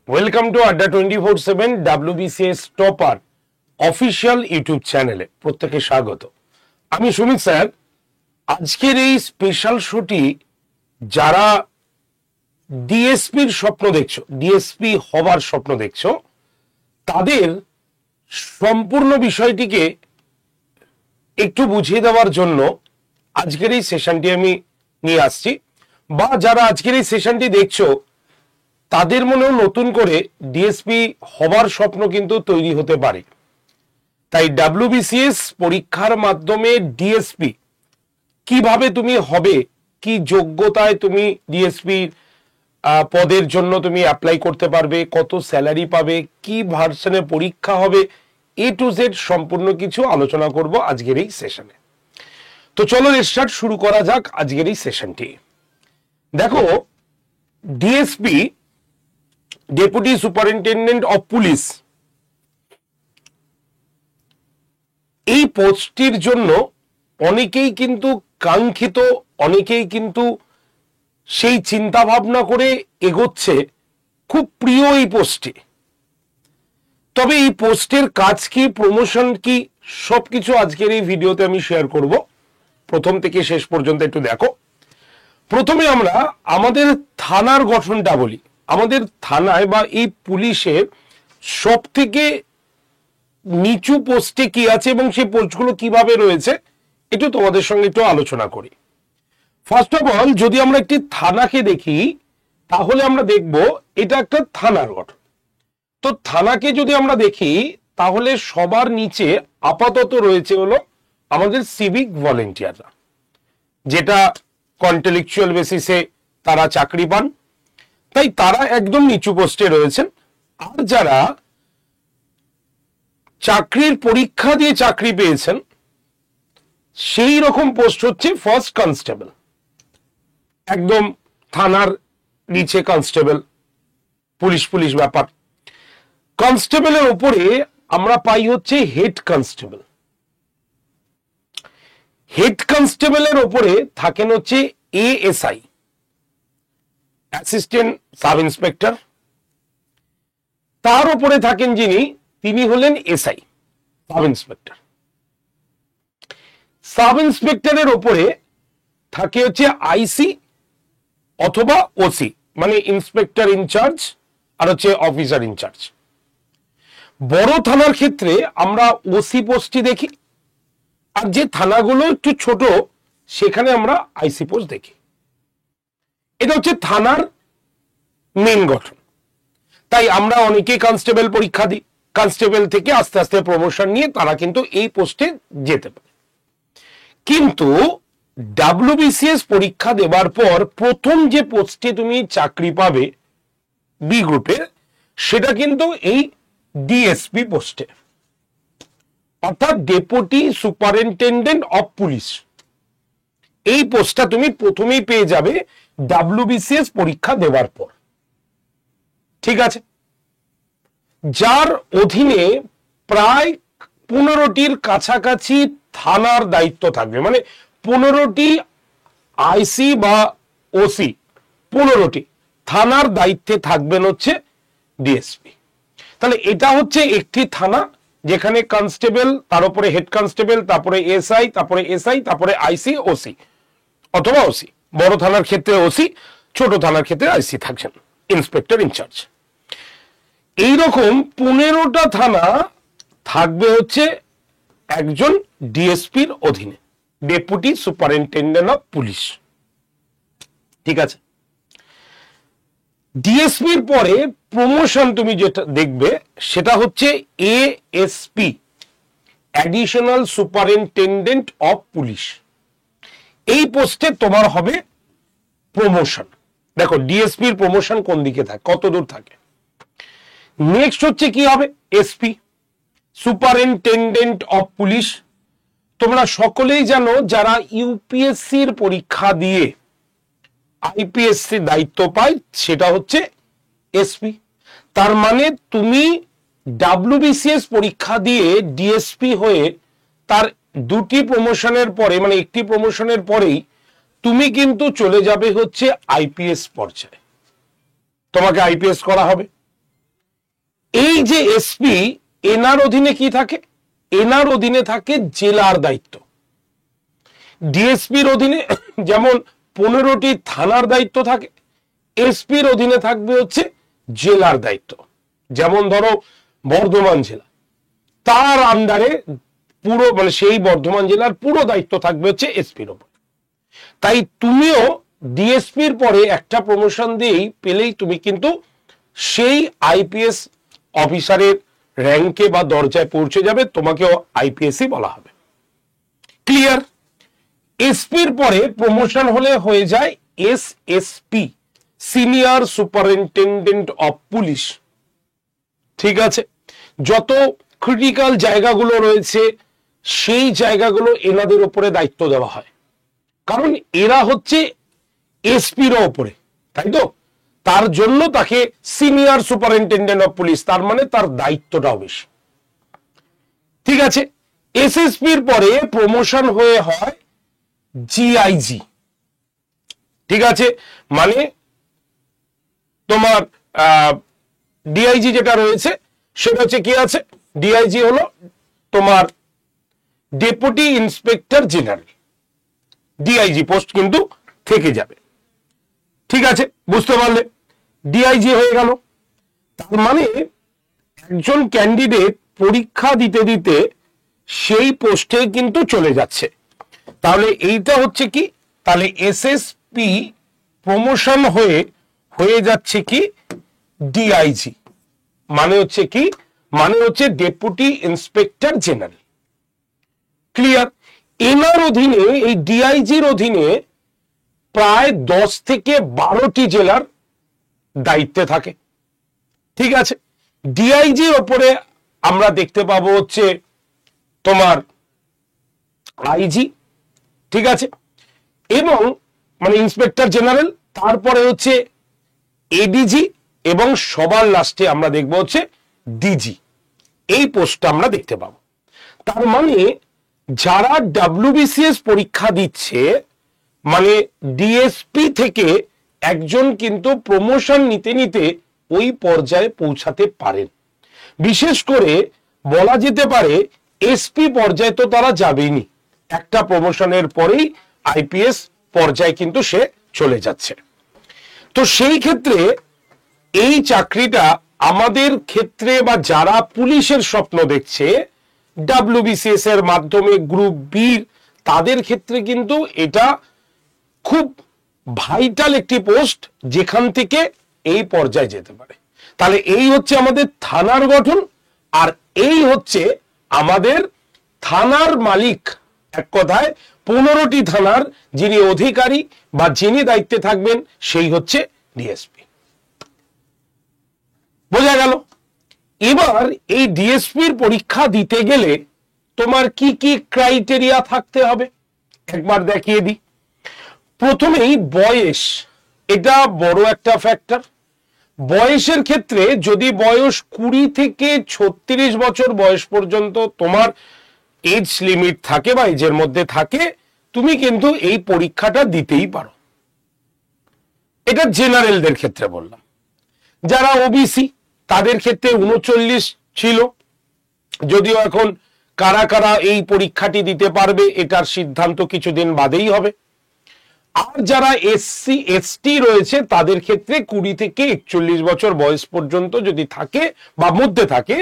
Welcome to আড্ডা 24/7 WBCS topper official YouTube চ্যানেলে প্রত্যেকে স্বাগত। আমি সুমিত স্যার। আজকের এই স্পেশাল শোটি যারা ডিএসপির স্বপ্ন দেখছো, ডিএসপি হবার স্বপ্ন দেখছো, তাদের সম্পূর্ণ বিষয়টিকে একটু বুঝিয়ে দেওয়ার জন্য আজকের এই সেশনটি আমি নিয়ে আসছি। বা যারা আজকের এই সেশনটি দেখছো তাদের মনেও নতুন করে ডিএসপি হবার স্বপ্ন কিন্তু তৈরি হতে পারে। তাই ডাব্লিউবিসিএস পরীক্ষার মাধ্যমে ডিএসপি কিভাবে তুমি হবে, কি যোগ্যতায় তুমি ডিএসপি পদের জন্য তুমি অ্যাপ্লাই করতে পারবে, কত স্যালারি পাবে, কি ভার্সনে পরীক্ষা হবে, A to Z সম্পূর্ণ কিছু আলোচনা করব আজকের এই সেশনে। তো চলো স্টার্ট শুরু করা যাক আজকের এই সেশনটি। দেখো, DSP deputy superintendent of police এই পোস্টটির জন্য অনেকেই কিন্তু কাঙ্ক্ষিত, অনেকেই কিন্তু সেই চিন্তা ভাবনা করে এগোচ্ছে, খুব প্রিয় এই পোস্টটি। তবে এই পোস্টের কাজ কি, প্রমোশন কি, সবকিছু আজকের এই ভিডিওতে আমি শেয়ার করব। প্রথম থেকে শেষ পর্যন্ত একটু দেখো। প্রথমে আমরা আমাদের থানার গঠনটা বলি। আমাদের থানায় বা এই পুলিশের সব থেকে নিচু পোস্টে কি আছে এবং সেই পোস্টগুলো কিভাবে রয়েছে একটু তোমাদের সঙ্গে একটু আলোচনা করি। ফার্স্ট অফ অল, যদি আমরা একটি থানাকে দেখি তাহলে আমরা দেখব এটা একটা থানার গঠন। তো থানাকে যদি আমরা দেখি তাহলে সবার নিচে আপাতত রয়েছে হলো আমাদের সিভিক ভলেন্টিয়াররা, যেটা কন্টেলেকচুয়াল বেসিসে তারা চাকরি পান, তাই তারা একদম নিচু পোস্টে রয়েছেন। আর যারা চাকরির পরীক্ষা দিয়ে চাকরি পেয়েছেন সেই রকম পোস্ট হচ্ছে ফার্স্ট কনস্টেবল, একদম থানার নিচে কনস্টেবল, পুলিশ ব্যাপার। কনস্টেবলের উপরে আমরা পাই হচ্ছে হেড কনস্টেবল। হেড কনস্টেবলের উপরে থাকেন হচ্ছে এএসআই, অ্যাসিস্ট্যান্ট সাব ইন্সপেক্টর। তার উপরে থাকেন যিনি, তিনি হলেন এসআই, সাব ইন্সপেক্টর। সাব ইন্সপেক্টরের উপরে থাকে হচ্ছে আইসি অথবা ওসি, মানে ইন্সপেক্টর ইনচার্জ আর হচ্ছে অফিসার ইনচার্জ। বড় থানার ক্ষেত্রে আমরা ওসি পোস্টটি দেখি, আর যে থানাগুলো একটু ছোট সেখানে আমরা আইসি পোস্ট দেখি। এটা হচ্ছে থানার মেন গঠন। তাই আমরা অনেকেই কনস্টেবল পরীক্ষা দিই, কনস্টেবল থেকে আস্তে আস্তে প্রমোশন নিয়ে তারা কিন্তু এই পোস্টে যেতে পারে। কিন্তু ডাব্লিউবিসিএস পরীক্ষা দেবার পর প্রথম যে পোস্টে তুমি চাকরি পাবে বি গ্রুপে, সেটা কিন্তু এই ডিএসপি পোস্টে, অর্থাৎ ডেপুটি সুপারিনটেন্ডেন্ট অফ পুলিশ। এই পোস্টটা তুমি প্রথমেই পেয়ে যাবে ডাব্লিউবিসিএস পরীক্ষা দেওয়ার পর। ঠিক আছে? যার অধীনে প্রায় 15টির কাছাকাছি থানার দায়িত্ব থাকবে, মানে 15টি আইসি বা ওসি, 15টি থানার দায়িত্বে থাকবেন হচ্ছে ডিএসপি। তাহলে এটা হচ্ছে একটি থানা যেখানে কনস্টেবল, তার উপরে হেড কনস্টেবল, তারপরে এসআই, তারপরে এসআই, তারপরে আইসি, ওসি অথবা ওসি। বড় থানার ক্ষেত্রে ওসি, ছোট থানার ক্ষেত্রে আইসি থাকছেন, ইন্সপেক্টর ইনচার্জ। এইরকম 15টা থানা থাকবে হচ্ছে একজন ডিএসপির অধীনে, ডেপুটি সুপারিনটেন্ডেন্ট অফ পুলিশ। ঠিক আছে? ডিএসপির পরে প্রমোশন তুমি যেটা দেখবে সেটা হচ্ছে ASP, additional superintendent of police. এই পোস্টে তোমার হবে প্রমোশন। দেখো ডিএসপির প্রমোশন কোন দিকে থাকে, কত দূর থাকে। নেক্সট হচ্ছে কি হবে, এসপি, সুপারিনটেন্ডেন্ট অফ পুলিশ। তোমরা সকলেই জানো যারা ইউপিএসসির পরীক্ষা দিয়ে আইপিএসসি দায়িত্ব পায় সেটা হচ্ছে এসপি। তার মানে তুমি ডাব্লিউবিসিএস পরীক্ষা দিয়ে ডিএসপি হয়ে তার দুটি প্রমোশনের পরে, মানে একটি প্রমোশনের পরেই তুমি কিন্তু চলে যাবে হচ্ছে আইপিএস পর্যায়ে। তোমাকে আইপিএস করা হবে। এই যে এসপি, এনার অধীনে কি থাকে? এনার অধীনে থাকে জেলার দায়িত্ব। ডিএসপির অধীনে যেমন 15টি থানার দায়িত্ব থাকে, এসপির অধীনে থাকবে হচ্ছে জেলার দায়িত্ব। যেমন ধরো বর্ধমান জেলা, তার আন্ডারে পুরো মানে সেই বর্ধমান জেলার পুরো দায়িত্ব থাকবে হচ্ছে এসপির ওপর। তাই তুমিও ডিএসপির পরে একটা প্রমোশন দিয়েই পেলেই তুমি কিন্তু সেই আইপিএস অফিসারের র্যাঙ্কে বা দরজায় পৌঁছে যাবে, তোমাকেও আইপিএসই বলা হবে। ক্লিয়ার? এসপির পরে প্রমোশন হলে হয়ে যায় SSP, senior superintendent of police. ঠিক আছে, যত ক্রিটিক্যাল জায়গাগুলো রয়েছে সেই জায়গাগুলো এনাদের উপরে দায়িত্ব দেওয়া হয়, কারণ এরা হচ্ছে এসপির ওপরে, তাই তো? তার জন্য তাকে সিনিয়র সুপারিনটেন্ডেন্ট অফ পুলিশ, তার মানে তার দায়িত্বটাও বেশি। ঠিক আছে, এসএসপির পরে প্রমোশন হয়ে হয় জিআইজি। ঠিক আছে, মানে তোমার ডিআইজি যেটা রয়েছে সেটা হচ্ছে কি আছে, ডিআইজি হলো তোমার deputy inspector general. DIG post কিন্তু থেকে যাবে। ঠিক আছে, বুঝতে পারলে? ডিআইজি হয়ে গেল, তার মানে একজন ক্যান্ডিডেট পরীক্ষা দিতে দিতে সেই পোস্টে কিন্তু চলে যাচ্ছে। তাহলে এইটা হচ্ছে কি, তাহলে এসএসপি প্রমোশন হয়ে যাচ্ছে কি ডিআইজি, মানে হচ্ছে কি, মানে হচ্ছে ডেপুটি ইন্সপেক্টর জেনারেল। ক্লিয়ার? এনার অধীনে, এই ডিআইজির অধীনে প্রায় 10 থেকে 12টি জেলার দায়িত্বে থাকে। ঠিক আছে, ডিআইজির ওপরে আমরা দেখতে পাবো হচ্ছে তোমার আইজি। ঠিক আছে, এবং মানে ইন্সপেক্টর জেনারেল, তারপরে হচ্ছে এডিজি, এবং সবার লাস্টে আমরা দেখবো হচ্ছে ডিজি। এই পোস্টটা আমরা দেখতে পাবো। তার মানে যারা ডাব্লিউবিসিএস পরীক্ষা দিচ্ছে, মানে ডিএসপি থেকে একজন কিন্তু প্রমোশন নিতে নিতে ওই পর্যায়ে পৌঁছাতে পারেন। বিশেষ করে বলা যেতে পারে এসপি পর্যায়ে তো তারা যাবেইনি, একটা প্রমোশনের পরেই আইপিএস পর্যায়ে কিন্তু সে চলে যাচ্ছে। তো সেই ক্ষেত্রে এই চাকরিটা আমাদের ক্ষেত্রে বা যারা পুলিশের স্বপ্ন দেখছে ডাব্লিউবিসিএস এর মাধ্যমে গ্রুপ বি, তাদের ক্ষেত্রে কিন্তু এটা খুব ভাইটাল একটি পোস্ট, যেখান থেকে এই পর্যায়ে যেতে পারে। তাহলে এই হচ্ছে আমাদের থানার গঠন, আর এই হচ্ছে আমাদের থানার মালিক। এক কথায় 15টি থানার যিনি অধিকারী বা যিনি দায়িত্বে থাকবেন সেই হচ্ছে ডিএসপি। বোঝা গেল? এবার এই ডিএসপির পরীক্ষা দিতে গেলে তোমার কি কি ক্রাইটেরিয়া থাকতে হবে একবার দেখিয়ে দিই। প্রথমেই বয়স, এটা বড় একটা ফ্যাক্টর। বয়সের ক্ষেত্রে যদি বয়স 20 থেকে 36 বছর বয়স পর্যন্ত তোমার এজ লিমিট থাকে বা এজের মধ্যে থাকে, তুমি কিন্তু এই পরীক্ষাটা দিতেই পারো। এটা জেনারেলদের ক্ষেত্রে বললাম। যারা ওবিসি তাদের ক্ষেত্রে 39 ছিল, যদিও এখন কারা কারা এই পরীক্ষাটি দিতে পারবে এটার সিদ্ধান্ত কিছুদিন বাদেই হবে। আর যারা এসসি এসটি রয়েছে তাদের ক্ষেত্রে 20 থেকে 41 বছর বয়স পর্যন্ত যদি থাকে বা মধ্যে থাকে,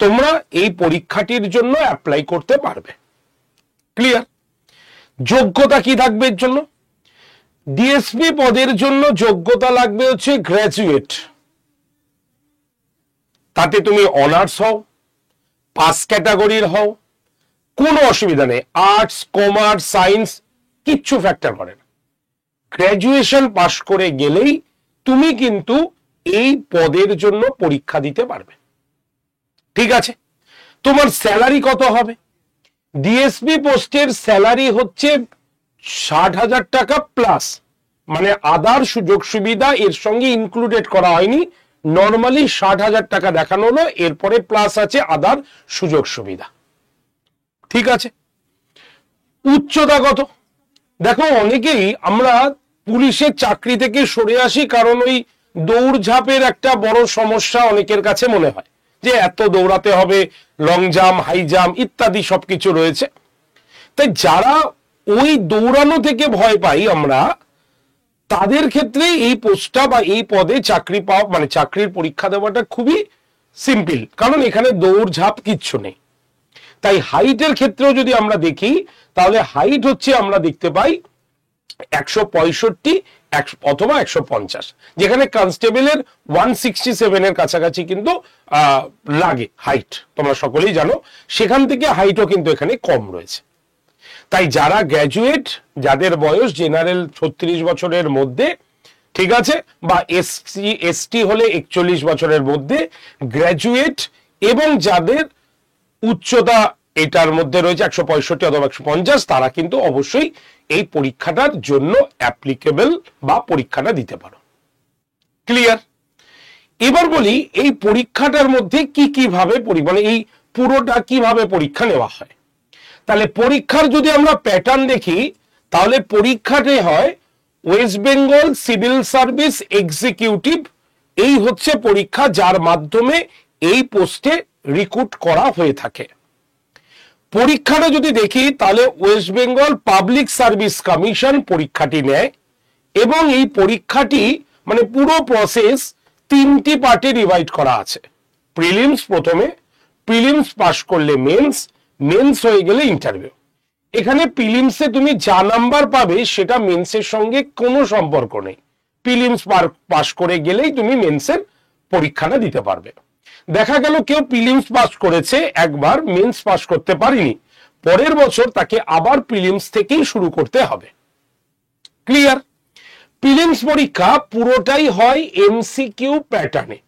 তোমরা এই পরীক্ষাটির জন্য অ্যাপ্লাই করতে পারবে। ক্লিয়ার? যোগ্যতা কি থাকবে এর জন্য? ডিএসপি পদের জন্য যোগ্যতা লাগবে হচ্ছে গ্র্যাজুয়েট। তাতে তুমি অনার্স হও, পাস ক্যাটাগরির হও, কোনো অসুবিধা নেই। আর্টস, কমার্স, সায়েন্স কিচ্ছু ফ্যাক্টর করে না। গ্র্যাজুয়েশন পাশ করে গেলেই তুমি কিন্তু এই পদের জন্য পরীক্ষা দিতে পারবে। ঠিক আছে, তোমার স্যালারি কত হবে? ডিএসপি পোস্টের স্যালারি হচ্ছে 60,000 টাকা প্লাস, মানে আদার সুযোগ সুবিধা এর সঙ্গে ইনক্লুডেড করা হয়নি। নর্মালি 60,000 টাকা দেখানো হলো, এরপরে প্লাস আছে আদার সুযোগ সুবিধা। ঠিক আছে, উচ্চতা কত? দেখো অনেকেই আমরা পুলিশের চাকরি থেকে সরে আসি কারণ ওই দৌড়ঝাঁপের একটা বড় সমস্যা অনেকের কাছে মনে হয় যে এত দৌড়াতে হবে, লং জাম্প, হাই জাম্প ইত্যাদি সবকিছু রয়েছে। তাই যারা ওই দৌড়ানো থেকে ভয় পাই আমরা, তাদের ক্ষেত্রে এই পোস্টটা বা এই পদে চাকরি পাওয়া মানে চাকরির পরীক্ষা দেওয়াটা খুবই সিম্পল, কারণ এখানে দৌড়ঝাঁপ কিচ্ছু নেই। তাই হাইটের ক্ষেত্রেও যদি আমরা দেখি, তাহলে হাইট হচ্ছে আমরা দেখতে পাই 165 অথবা 150, যেখানে কনস্টেবলের 167 এর কাছাকাছি কিন্তু লাগে হাইট, তোমরা সকলেই জানো। সেখান থেকে হাইটও কিন্তু এখানে কম রয়েছে। তাই যারা গ্র্যাজুয়েট, যাদের বয়স জেনারেল 36 বছরের মধ্যে, ঠিক আছে, বা এসসি এসটি হলে 41 বছরের মধ্যে গ্র্যাজুয়েট, এবং যাদের উচ্চতা এটার মধ্যে রয়েছে 165 অথবা 150, তারা কিন্তু অবশ্যই এই পরীক্ষাটার জন্য অ্যাপ্লিকেবল বা পরীক্ষাটা দিতে পারো। ক্লিয়ার? এবার বলি এই পরীক্ষাটার মধ্যে কি কিভাবে মানে এই পুরোটা কিভাবে পরীক্ষা নেওয়া হয়। তাহলে পরীক্ষার যদি আমরা প্যাটার্ন দেখি, তাহলে পরীক্ষাতে হয় West Bengal civil service executive, এই হচ্ছে পরীক্ষা যার মাধ্যমে এই পোস্টে রিক্রুট করা হয়ে থাকে। পরীক্ষাটা যদি দেখি, তাহলে West Bengal public service commission পরীক্ষাটি নেয়, এবং এই পরীক্ষাটি মানে পুরো প্রসেস 3টি পার্টে ডিভাইড করা আছে। প্রিলিমস প্রথমে, প্রিলিমস পাস করলে মেন্স, মেন্স হয়ে গেলে ইন্টারভিউ। এখানে প্রিলিমসে তুমি যা নাম্বার পাবে সেটা মেন্সের সঙ্গে কোনো সম্পর্ক নেই। প্রিলিমস পাস করে গেলেই তুমি মেন্সের পরীক্ষাটা দিতে পারবে। দেখা গেল কেউ প্রিলিমস পাস করেছে একবার, মেন্স পাস করতে পারেনি, পরের বছর তাকে আবার প্রিলিমস থেকেই শুরু করতে হবে। ক্লিয়ার? প্রিলিমস পরীক্ষা পুরোটাই হয় এমসিকিউ প্যাটার্নে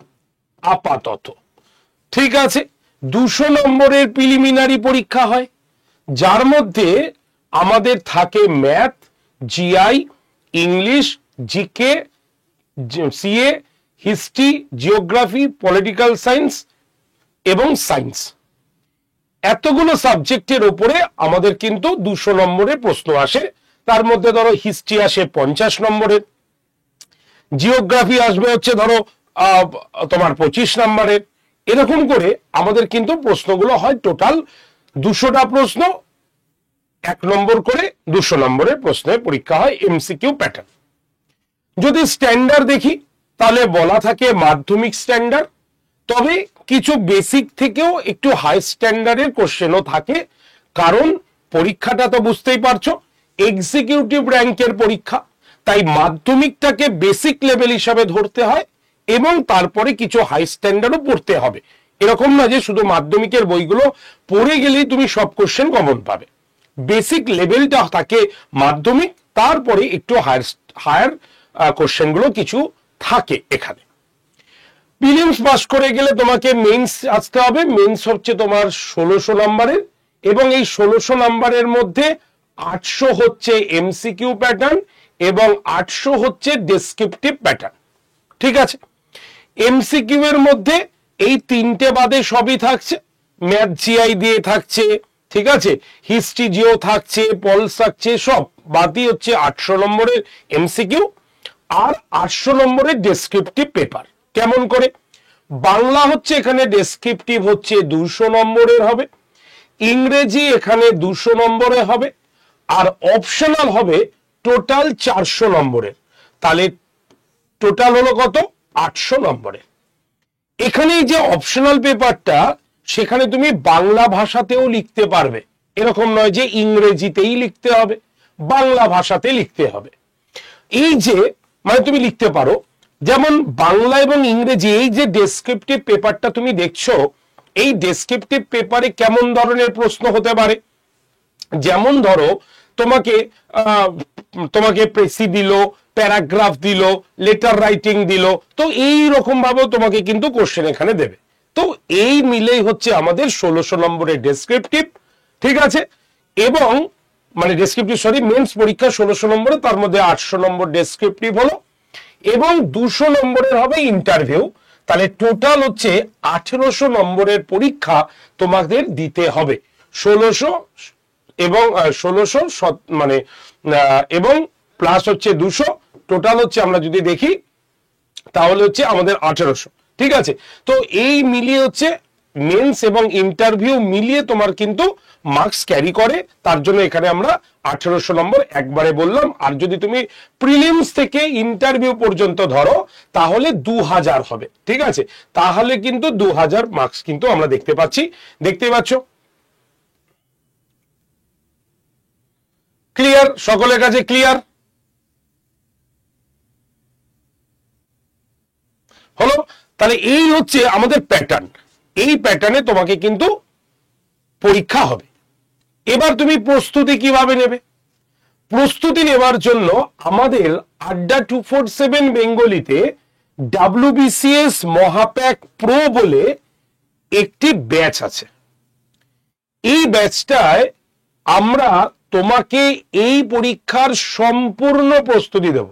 আপাতত, ঠিক আছে। 200 নম্বরের প্রিলিমিনারি পরীক্ষা হয়, যার মধ্যে আমাদের থাকে math, GI, English, GK, CA, history, geography, political science এবং সায়েন্স। এতগুলো সাবজেক্টের উপরে আমাদের কিন্তু 200 নম্বরের প্রশ্ন আসে। তার মধ্যে ধরো হিস্ট্রি আসে 50 নম্বরের, জিওগ্রাফি আসবে হচ্ছে ধরো তোমার 25 নম্বরের, এরকম করে আমাদের কিন্তু প্রশ্নগুলো হয় টোটাল 200টা প্রশ্ন, 1 নম্বর করে 200 নম্বরের প্রশ্নের পরীক্ষা হয় এমসিকিউ প্যাটার্ন। যদি স্ট্যান্ডার্ড দেখি, তাহলে বলা থাকে মাধ্যমিক স্ট্যান্ডার্ড, তবে কিছু বেসিক থেকেও একটু হাই স্ট্যান্ডার্ডের কোশ্চেনও থাকে, কারণ পরীক্ষাটা তো বুঝতেই পারছো এক্সিকিউটিভ র্যাঙ্কের পরীক্ষা, তাই মাধ্যমিকটাকে বেসিক লেভেল হিসাবে ধরতে হয়, এবং তারপরে কিছু হাই স্ট্যান্ডার্ডও পড়তে হবে। এরকম না যে শুধু মাধ্যমিকের বইগুলো পড়ে গেলেই তুমি সব কোশ্চেন কমন পাবে। বেসিক লেভেলটা থাকে মাধ্যমিক, তারপরে একটু হায়ার কোশ্চেনগুলো কিছু থাকে এখানে। প্রিলিমস পাস করে গেলে তোমাকে মেন্স আসতে হবে। মেন্স হচ্ছে তোমার 1600 নম্বরের, এবং এই 1600 নম্বরের মধ্যে 800 হচ্ছে এমসিকিউ প্যাটার্ন এবং 800 হচ্ছে ডেসক্রিপটিভ প্যাটার্ন, ঠিক আছে। এমসিকিউ এর মধ্যে এই 3টে বাদে সবই থাকছে, ম্যাথ জিআই দিয়ে থাকছে, ঠিক আছে, হিস্ট্রি জিও থাকছে, পলস থাকছে, সব বাদই হচ্ছে 800 নম্বরের এমসিকিউ আর 800 নম্বরের ডেসক্রিপটিভ পেপার। কেমন করে? বাংলা হচ্ছে এখানে ডেসক্রিপটিভ হচ্ছে 200 নম্বরের হবে, ইংরেজি এখানে 200 নম্বরের হবে, আর অপশনাল হবে টোটাল 400 নম্বরের। তাহলে টোটাল হলো কত? 800 নম্বরের। এখানে যে অপশনাল পেপারটা, সেখানে তুমি বাংলা ভাষাতেও লিখতে পারবে, এরকম নয় যে ইংরেজিতেই লিখতে হবে, বাংলা ভাষাতে লিখতে হবে। এই যে মানে তুমি লিখতে পারো, যেমন বাংলা এবং ইংরেজি এই যে ডেসক্রিপটিভ পেপারটা তুমি দেখছো, এই ডেসক্রিপটিভ পেপারে কেমন ধরনের প্রশ্ন হতে পারে, যেমন ধরো তোমাকে প্রেসি দিল, প্যারাগ্রাফ দিল, লেটার রাইটিং দিল, তো এই রকম ভাবে তোমাকে কিন্তু কোশ্চেন এখানে দেবে। তো এই মিলেই হচ্ছে আমাদের 1600 নম্বরের ডেসক্রিপটিভ, ঠিক আছে, এবং মানে ডেসক্রিপটিভ মেন্স পরীক্ষা 1600 নম্বরে, তার মধ্যে 800 নম্বর ডেসক্রিপটিভ হলো, এবং 200 নম্বরের হবে ইন্টারভিউ। তাহলে টোটাল হচ্ছে 1800 নম্বরের পরীক্ষা তোমাদের দিতে হবে। 1600 এবং 1600 মানে এবং প্লাস হচ্ছে 200, টোটাল হচ্ছে আমরা যদি দেখি তাহলে হচ্ছে আমাদের 1800। ঠিক আছে, তো এই মিলিয়ে হচ্ছে মেন্স এবং ইন্টারভিউ মিলিয়ে তোমার কিন্তু মার্কস ক্যারি করে, তার জন্য এখানে আমরা 1800 নম্বর একবারে বললাম। আর যদি তুমি প্রিলিমস থেকে ইন্টারভিউ পর্যন্ত ধরো তাহলে 2000 হবে। ঠিক আছে, তাহলে কিন্তু 2000 মার্কস কিন্তু আমরা দেখতে পাচ্ছি, দেখতে পাচ্ছ। ক্লিয়ার? সকলের কাছে ক্লিয়ার হলো? তাহলে এই হচ্ছে আমাদের প্যাটার্ন, এই প্যাটার্নে তোমাকে কিন্তু পরীক্ষা হবে। এবার তুমি প্রস্তুতি কিভাবে নেবে? প্রস্তুতি নেবার জন্য আমাদের আড্ডা 247 বেঙ্গলিতে WBCS মহাপ্যাক প্রো বলে একটি ব্যাচ আছে। এই ব্যাচটায় আমরা তোমাকে এই পরীক্ষার সম্পূর্ণ প্রস্তুতি দেব,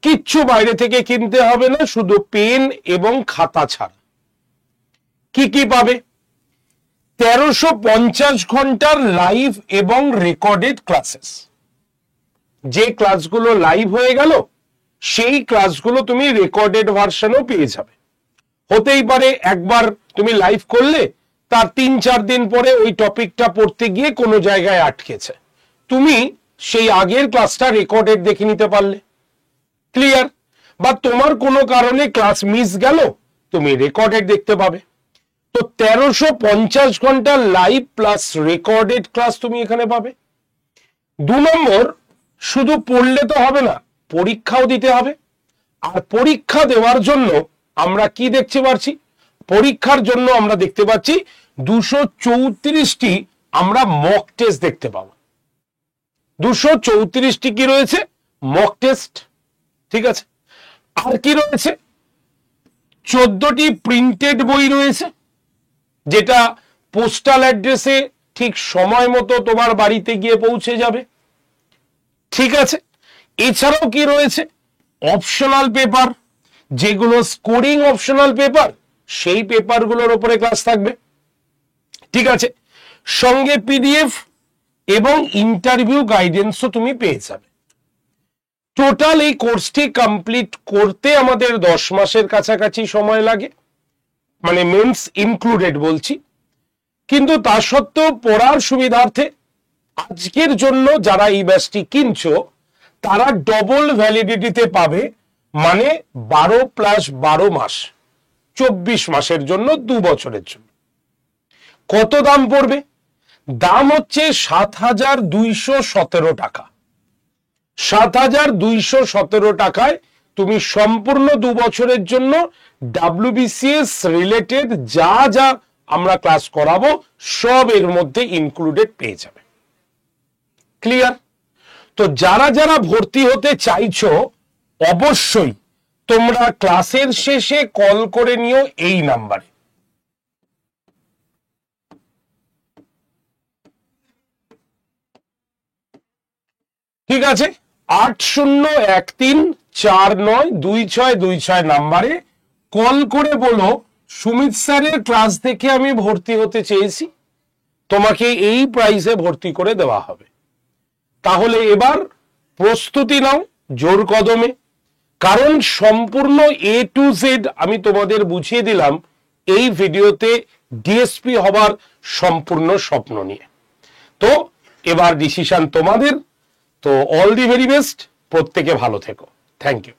কিচ্ছু বাইরে থেকে কিনতে হবে না, শুধু পেন এবং খাতা ছাড়া। কি কি পাবে? 1350 ঘন্টার লাইভ এবং রেকর্ডেড ক্লাসেস। যে ক্লাসগুলো লাইভ হয়ে গেল সেই ক্লাসগুলো তুমি রেকর্ডেড ভার্সনও পেয়ে যাবে। হতেই পারে একবার তুমি লাইভ করলে তার 3-4 দিন পরে ওই টপিকটা পড়তে গিয়ে কোনো জায়গায় আটকেছে, তুমি সেই আগের ক্লাসটা রেকর্ডেড দেখে নিতে পারলে। ক্লিয়ার? বা তোমার কোনো কারণে ক্লাস মিস গেল, তুমি রেকর্ডেড দেখতে পাবে। তো 1350 ঘন্টা লাইভ প্লাস রেকর্ডেড ক্লাস তুমি এখানে পাবে। 2 নম্বর, শুধু পড়লে তো হবে না, পরীক্ষাও দিতে হবে। আর পরীক্ষা দেওয়ার জন্য আমরা কি দেখতে পাচ্ছি? পরীক্ষার জন্য আমরা দেখতে পাচ্ছি 234টি আমরা মক টেস্ট দেখতে পাবো। 234টি কি রয়েছে? Mock test. ঠিক আছে, আর কি রয়েছে? 14টি প্রিন্টেড বই রয়েছে, যেটা পোস্টাল অ্যাড্রেসে ঠিক সময় মতো তোমার বাড়িতে গিয়ে পৌঁছে যাবে। ঠিক আছে, এছাড়াও কি রয়েছে? অপশনাল পেপার, যেগুলো স্কোরিং অপশনাল পেপার, সেই পেপারগুলোর উপরে ক্লাস থাকবে। ঠিক আছে, সঙ্গে পিডিএফ এবং ইন্টারভিউ গাইডেন্সও তুমি পেয়ে যাবে। টোটাল এই কোর্সটি কমপ্লিট করতে আমাদের 10 মাসের কাছাকাছি সময় লাগে, মানে মেন্স ইনক্লুডেড বলছি। কিন্তু তা সত্ত্বেও পড়ার সুবিধার্থে আজকের জন্য যারা এই ব্যাচটি কিনছো তারা ডবল ভ্যালিডিটিতে পাবে, মানে 12 + 12 মাস, 24 মাসের জন্য, 2 বছরের জন্য। কত দাম পড়বে? দাম হচ্ছে 7217 টাকা। 7217 টাকায় তুমি সম্পূর্ণ 2 বছরের জন্য WBCS রিলেটেড যা যা আমরা ক্লাস করাবো সব এর মধ্যে ইনক্লুডেড পেয়ে যাবে। ক্লিয়ার? তো যারা যারা ভর্তি হতে চাইছো অবশ্যই তোমরা ক্লাসের শেষে কল করে নিও এই নাম্বারে। ঠিক আছে, 8013492626 নাম্বারে কল করে বলো সুমিত স্যারের ক্লাস দেখে আমি ভর্তি হতে চেয়েছি, তোমাকে এই প্রাইসে ভর্তি করে দেওয়া হবে। তাহলে এবার প্রস্তুতি নাও জোর কদমে, কারণ সম্পূর্ণ A to Z আমি তোমাদের বুঝিয়ে দিলাম এই ভিডিওতে ডিএসপি হবার সম্পূর্ণ স্বপ্ন নিয়ে। তো এবার ডিসিশন তোমাদের। তো অল দি ভেরি বেস্ট, প্রত্যেকে ভালো থেকো। Thank you.